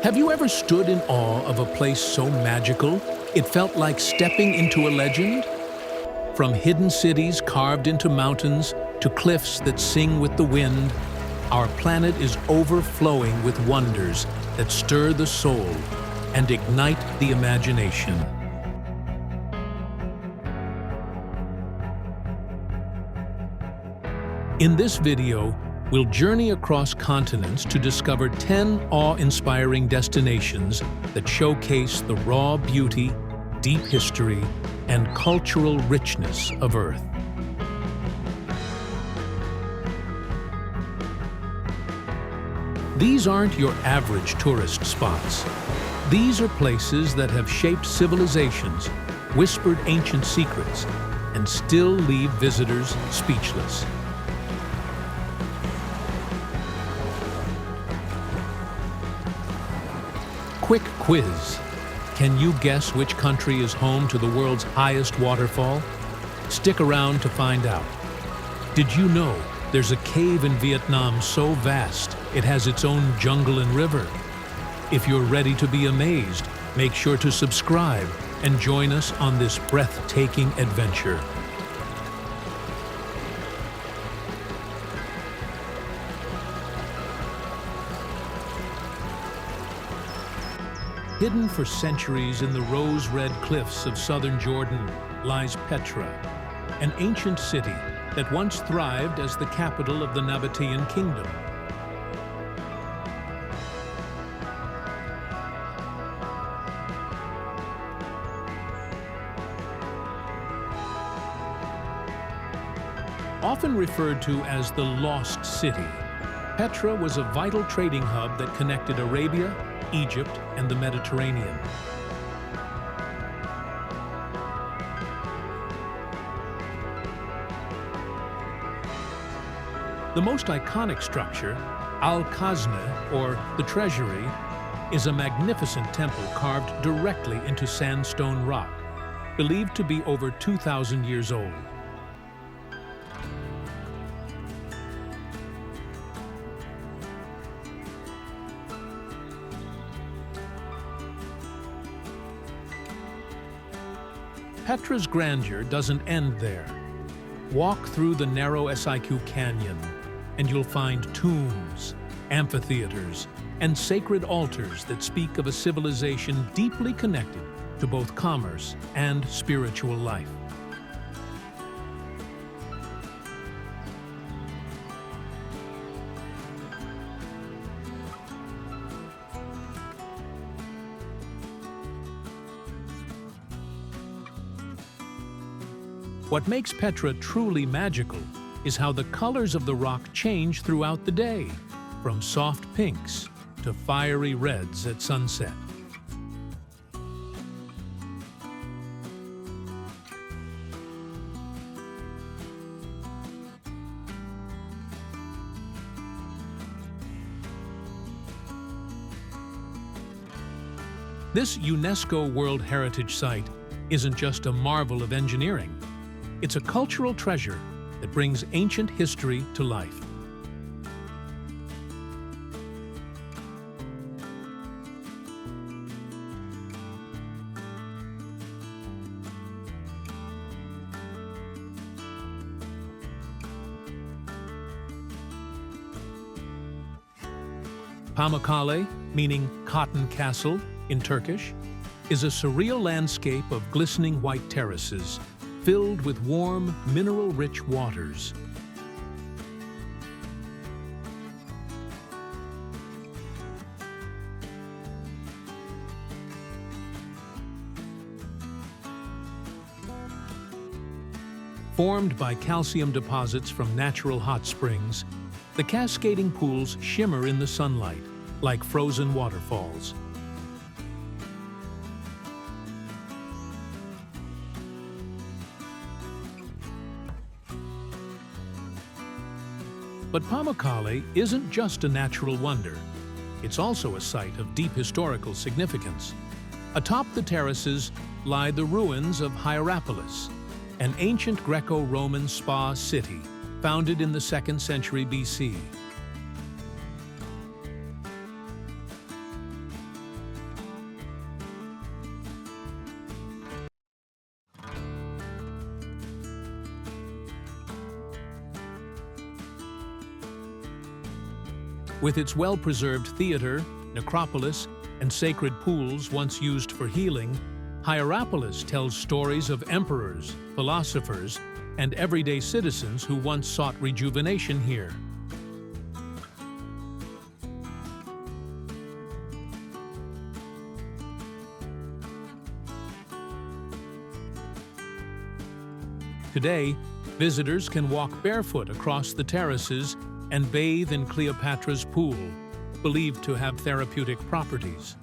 Have you ever stood in awe of a place so magical, it felt like stepping into a legend? From hidden cities carved into mountains to cliffs that sing with the wind, our planet is overflowing with wonders that stir the soul and ignite the imagination. In this video, we'll journey across continents to discover 10 awe-inspiring destinations that showcase the raw beauty, deep history, and cultural richness of Earth. These aren't your average tourist spots. These are places that have shaped civilizations, whispered ancient secrets, and still leave visitors speechless. Quick quiz. Can you guess which country is home to the world's highest waterfall? Stick around to find out. Did you know there's a cave in Vietnam so vast it has its own jungle and river? If you're ready to be amazed, make sure to subscribe and join us on this breathtaking adventure. Hidden for centuries in the rose-red cliffs of southern Jordan lies Petra, an ancient city that once thrived as the capital of the Nabatean kingdom. Often referred to as the Lost City, Petra was a vital trading hub that connected Arabia, Egypt, and the Mediterranean. The most iconic structure, Al-Khazna, or the Treasury, is a magnificent temple carved directly into sandstone rock, believed to be over 2,000 years old. Petra's grandeur doesn't end there. Walk through the narrow Siq Canyon, and you'll find tombs, amphitheaters, and sacred altars that speak of a civilization deeply connected to both commerce and spiritual life. What makes Petra truly magical is how the colors of the rock change throughout the day, from soft pinks to fiery reds at sunset. This UNESCO World Heritage Site isn't just a marvel of engineering. It's a cultural treasure that brings ancient history to life. Pamukkale, meaning cotton castle in Turkish, is a surreal landscape of glistening white terraces filled with warm, mineral-rich waters. Formed by calcium deposits from natural hot springs, the cascading pools shimmer in the sunlight like frozen waterfalls. But Pamukkale isn't just a natural wonder. It's also a site of deep historical significance. Atop the terraces lie the ruins of Hierapolis, an ancient Greco-Roman spa city founded in the 2nd century BC. With its well-preserved theater, necropolis, and sacred pools once used for healing, Hierapolis tells stories of emperors, philosophers, and everyday citizens who once sought rejuvenation here. Today, visitors can walk barefoot across the terraces and bathe in Cleopatra's Pool, believed to have therapeutic properties.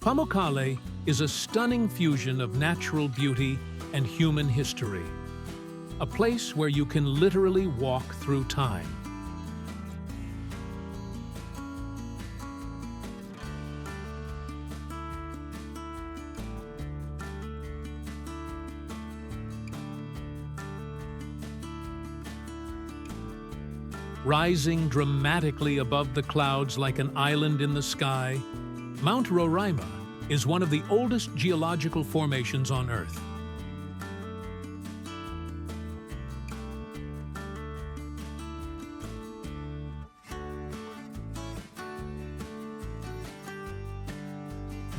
Pamukkale is a stunning fusion of natural beauty and human history, a place where you can literally walk through time. Rising dramatically above the clouds like an island in the sky, Mount Roraima is one of the oldest geological formations on Earth.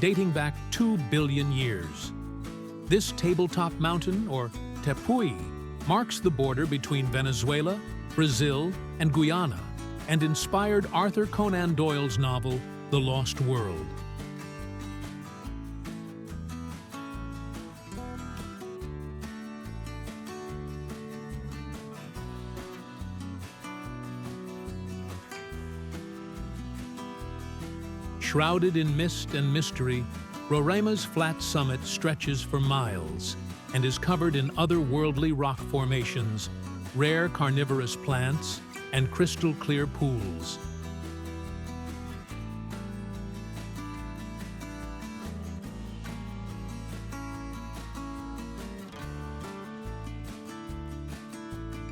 Dating back 2 billion years. This tabletop mountain, or tepui, marks the border between Venezuela, Brazil, and Guyana, and inspired Arthur Conan Doyle's novel, The Lost World. Shrouded in mist and mystery, Roraima's flat summit stretches for miles and is covered in otherworldly rock formations, rare carnivorous plants, and crystal-clear pools.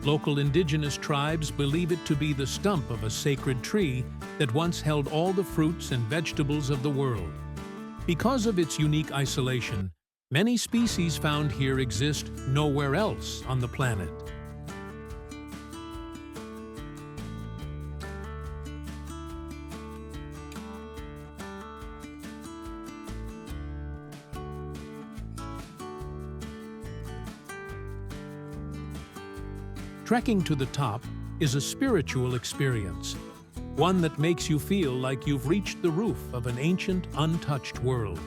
Local indigenous tribes believe it to be the stump of a sacred tree that once held all the fruits and vegetables of the world. Because of its unique isolation, many species found here exist nowhere else on the planet. Trekking to the top is a spiritual experience, one that makes you feel like you've reached the roof of an ancient, untouched world.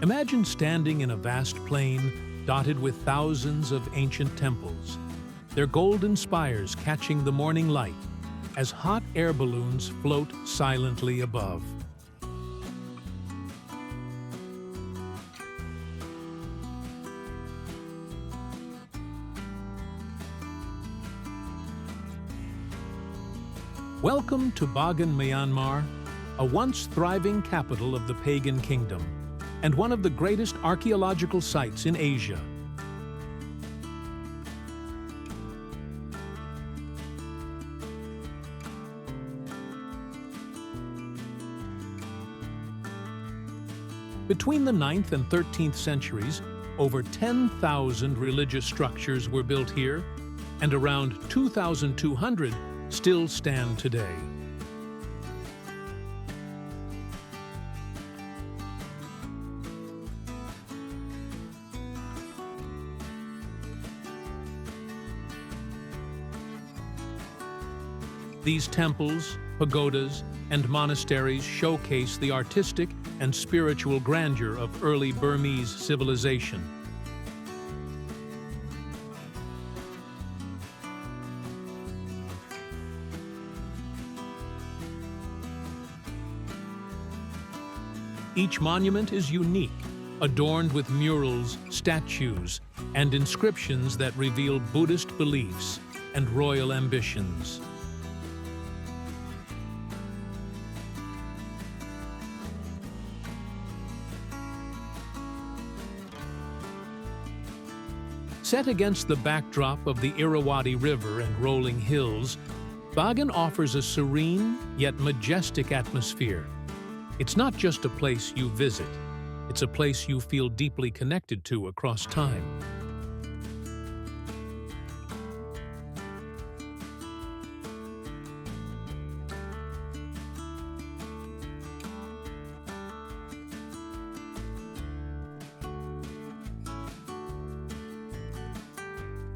Imagine standing in a vast plain dotted with thousands of ancient temples, their golden spires catching the morning light as hot air balloons float silently above. Welcome to Bagan, Myanmar, a once thriving capital of the pagan kingdom, and one of the greatest archaeological sites in Asia. Between the 9th and 13th centuries, over 10,000 religious structures were built here, and around 2,200 still stand today. These temples, pagodas, and monasteries showcase the artistic and spiritual grandeur of early Burmese civilization. Each monument is unique, adorned with murals, statues, and inscriptions that reveal Buddhist beliefs and royal ambitions. Set against the backdrop of the Irrawaddy River and rolling hills, Bagan offers a serene yet majestic atmosphere. It's not just a place you visit, it's a place you feel deeply connected to across time.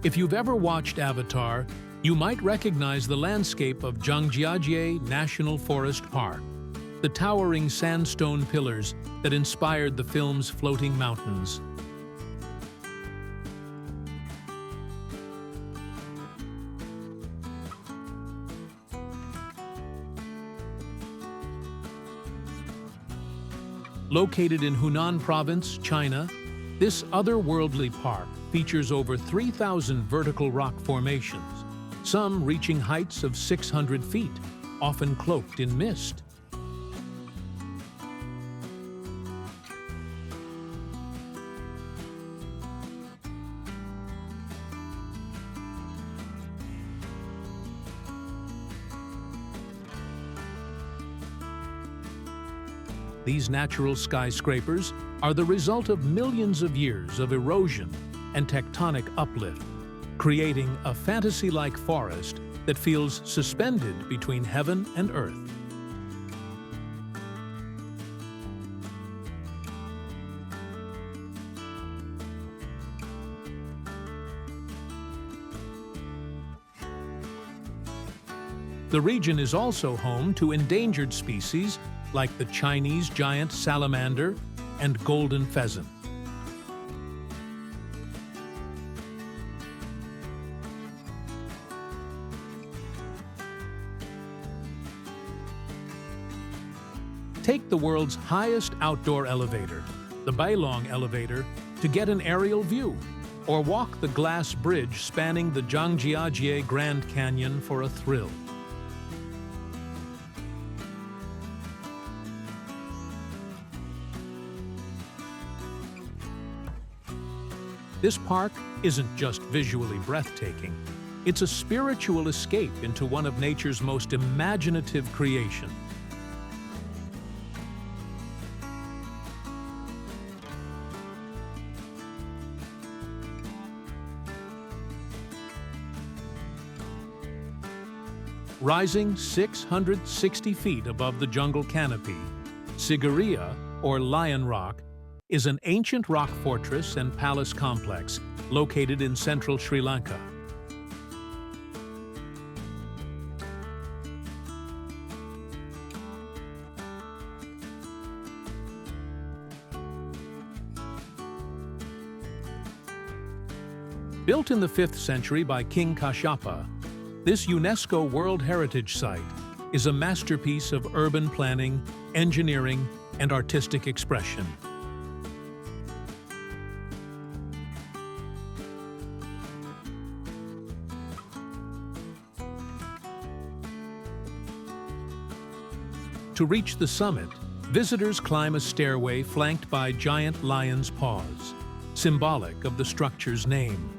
If you've ever watched Avatar, you might recognize the landscape of Zhangjiajie National Forest Park, the towering sandstone pillars that inspired the film's floating mountains. Located in Hunan Province, China, this otherworldly park features over 3,000 vertical rock formations, some reaching heights of 600 feet, often cloaked in mist. These natural skyscrapers are the result of millions of years of erosion and tectonic uplift, creating a fantasy-like forest that feels suspended between heaven and earth. The region is also home to endangered species like the Chinese giant salamander and golden pheasant. Take the world's highest outdoor elevator, the Bailong elevator, to get an aerial view, or walk the glass bridge spanning the Zhangjiajie Grand Canyon for a thrill. This park isn't just visually breathtaking, it's a spiritual escape into one of nature's most imaginative creations. Rising 660 feet above the jungle canopy, Sigiriya, or Lion Rock, is an ancient rock fortress and palace complex located in central Sri Lanka. Built in the 5th century by King Kashyapa, this UNESCO World Heritage Site is a masterpiece of urban planning, engineering, and artistic expression. To reach the summit, visitors climb a stairway flanked by giant lion's paws, symbolic of the structure's name.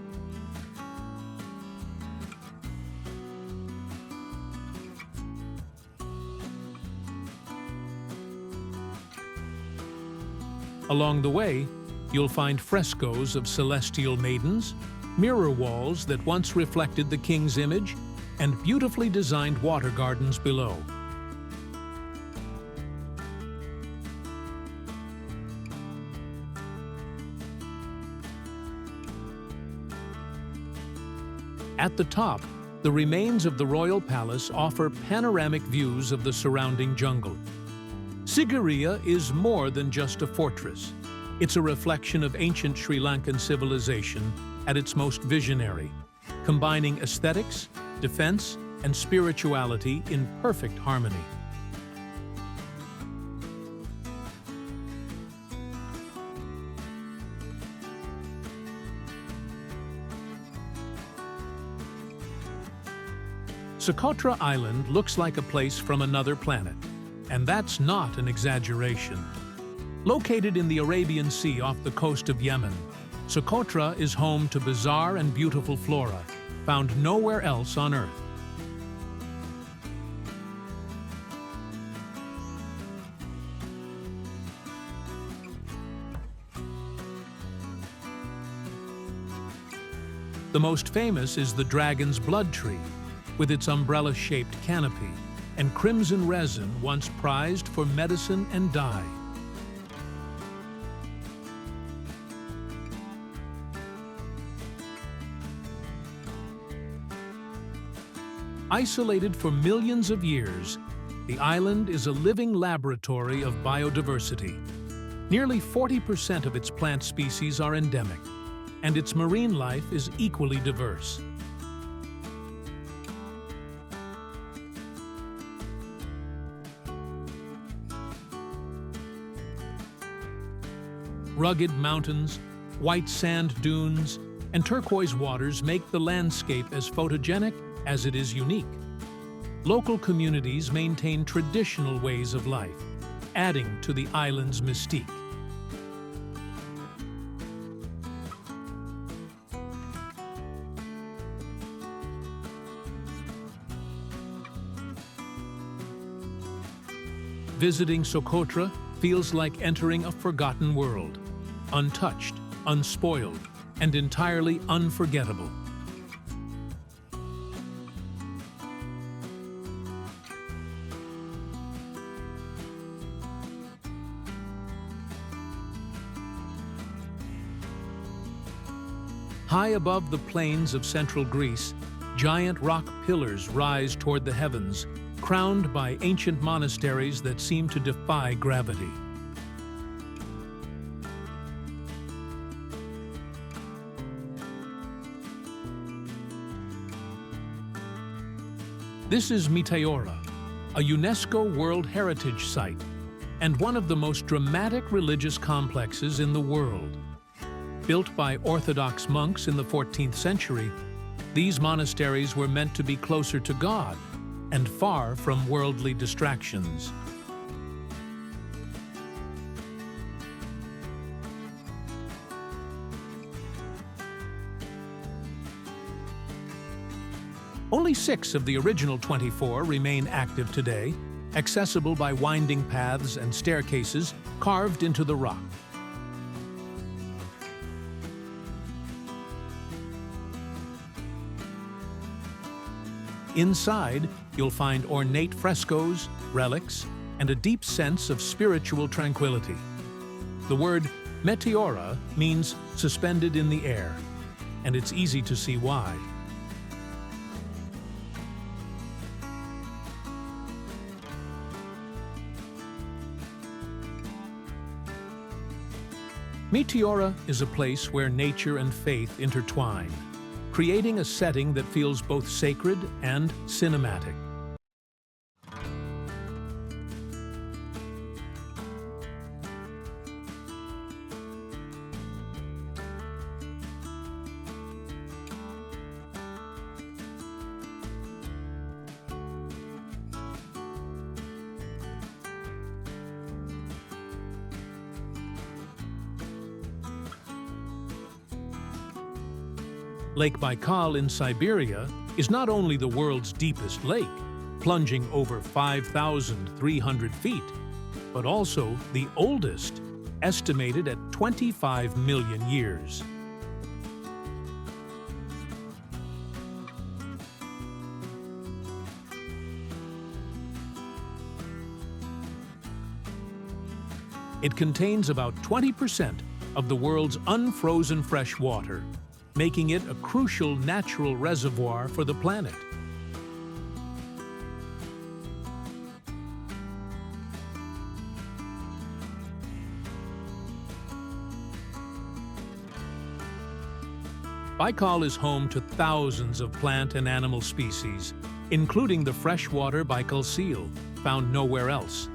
Along the way, you'll find frescoes of celestial maidens, mirror walls that once reflected the king's image, and beautifully designed water gardens below. At the top, the remains of the royal palace offer panoramic views of the surrounding jungle. Sigiriya is more than just a fortress. It's a reflection of ancient Sri Lankan civilization at its most visionary, combining aesthetics, defense, and spirituality in perfect harmony. Socotra Island looks like a place from another planet, and that's not an exaggeration. Located in the Arabian Sea off the coast of Yemen, Socotra is home to bizarre and beautiful flora, found nowhere else on Earth. The most famous is the dragon's blood tree, with its umbrella-shaped canopy and crimson resin once prized for medicine and dye. Isolated for millions of years, the island is a living laboratory of biodiversity. Nearly 40% of its plant species are endemic, and its marine life is equally diverse. Rugged mountains, white sand dunes, and turquoise waters make the landscape as photogenic as it is unique. Local communities maintain traditional ways of life, adding to the island's mystique. Visiting Socotra feels like entering a forgotten world, untouched, unspoiled, and entirely unforgettable. High above the plains of central Greece, giant rock pillars rise toward the heavens, crowned by ancient monasteries that seem to defy gravity. This is Meteora, a UNESCO World Heritage Site, and one of the most dramatic religious complexes in the world. Built by Orthodox monks in the 14th century, these monasteries were meant to be closer to God and far from worldly distractions. Only 6 of the original 24 remain active today, accessible by winding paths and staircases carved into the rock. Inside, you'll find ornate frescoes, relics, and a deep sense of spiritual tranquility. The word Meteora means suspended in the air, and it's easy to see why. Meteora is a place where nature and faith intertwine, creating a setting that feels both sacred and cinematic. Lake Baikal in Siberia is not only the world's deepest lake, plunging over 5,300 feet, but also the oldest, estimated at 25 million years. It contains about 20% of the world's unfrozen fresh water, making it a crucial natural reservoir for the planet. Baikal is home to thousands of plant and animal species, including the freshwater Baikal seal, found nowhere else.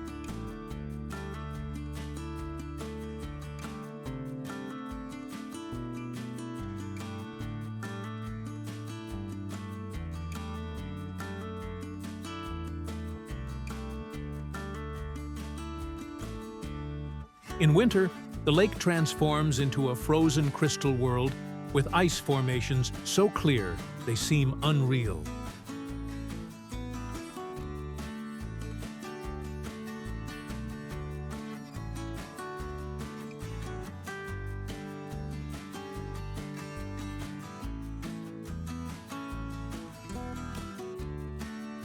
In winter, The lake transforms into a frozen crystal world with ice formations so clear they seem unreal.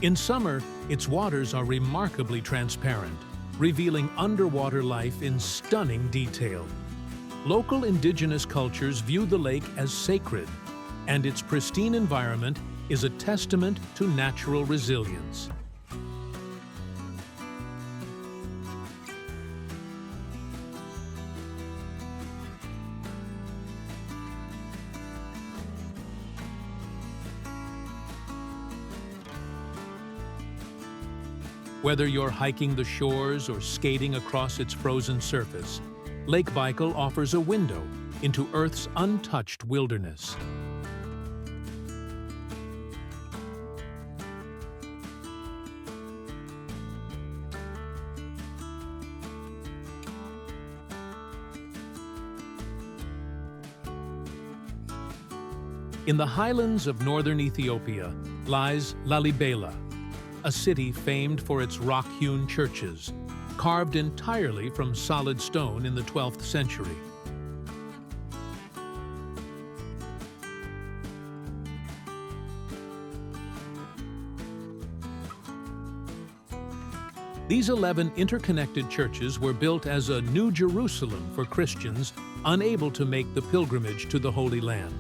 In summer, its waters are remarkably transparent, revealing underwater life in stunning detail. Local indigenous cultures view the lake as sacred, and its pristine environment is a testament to natural resilience. Whether you're hiking the shores or skating across its frozen surface, Lake Baikal offers a window into Earth's untouched wilderness. In the highlands of northern Ethiopia lies Lalibela, a city famed for its rock-hewn churches, carved entirely from solid stone in the 12th century. These 11 interconnected churches were built as a New Jerusalem for Christians unable to make the pilgrimage to the Holy Land.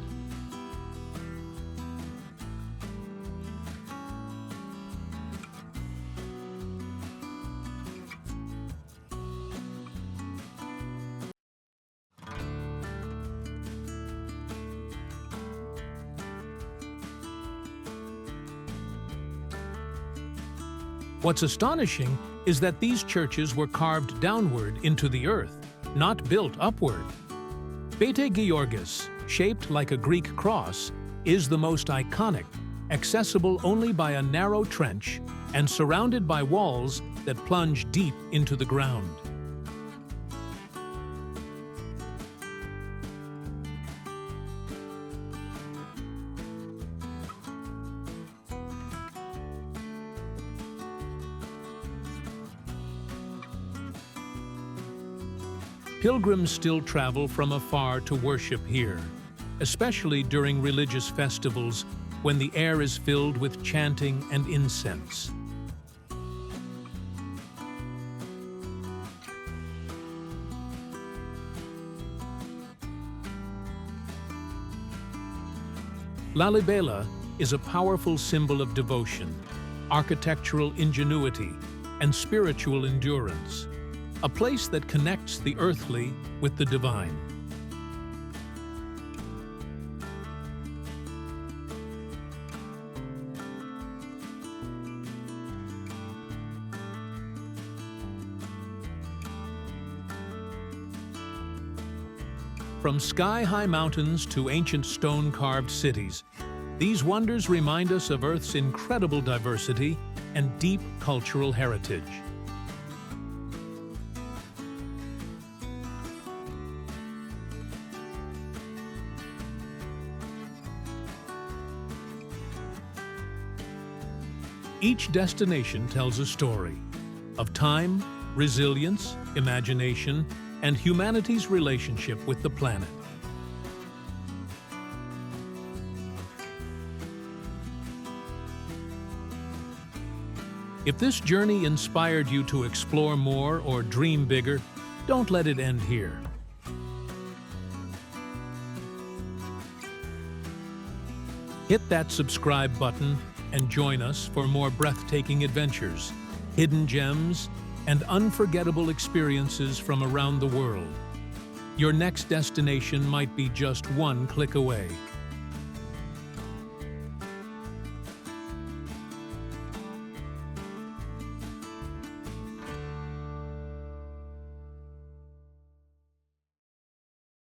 What's astonishing is that these churches were carved downward into the earth, not built upward. Bete Georgis, shaped like a Greek cross, is the most iconic, accessible only by a narrow trench and surrounded by walls that plunge deep into the ground. Pilgrims still travel from afar to worship here, especially during religious festivals when the air is filled with chanting and incense. Lalibela is a powerful symbol of devotion, architectural ingenuity, and spiritual endurance. A place that connects the earthly with the divine. From sky-high mountains to ancient stone-carved cities, these wonders remind us of Earth's incredible diversity and deep cultural heritage. Each destination tells a story of time, resilience, imagination, and humanity's relationship with the planet. If this journey inspired you to explore more or dream bigger, don't let it end here. Hit that subscribe button and join us for more breathtaking adventures, hidden gems, and unforgettable experiences from around the world. Your next destination might be just one click away.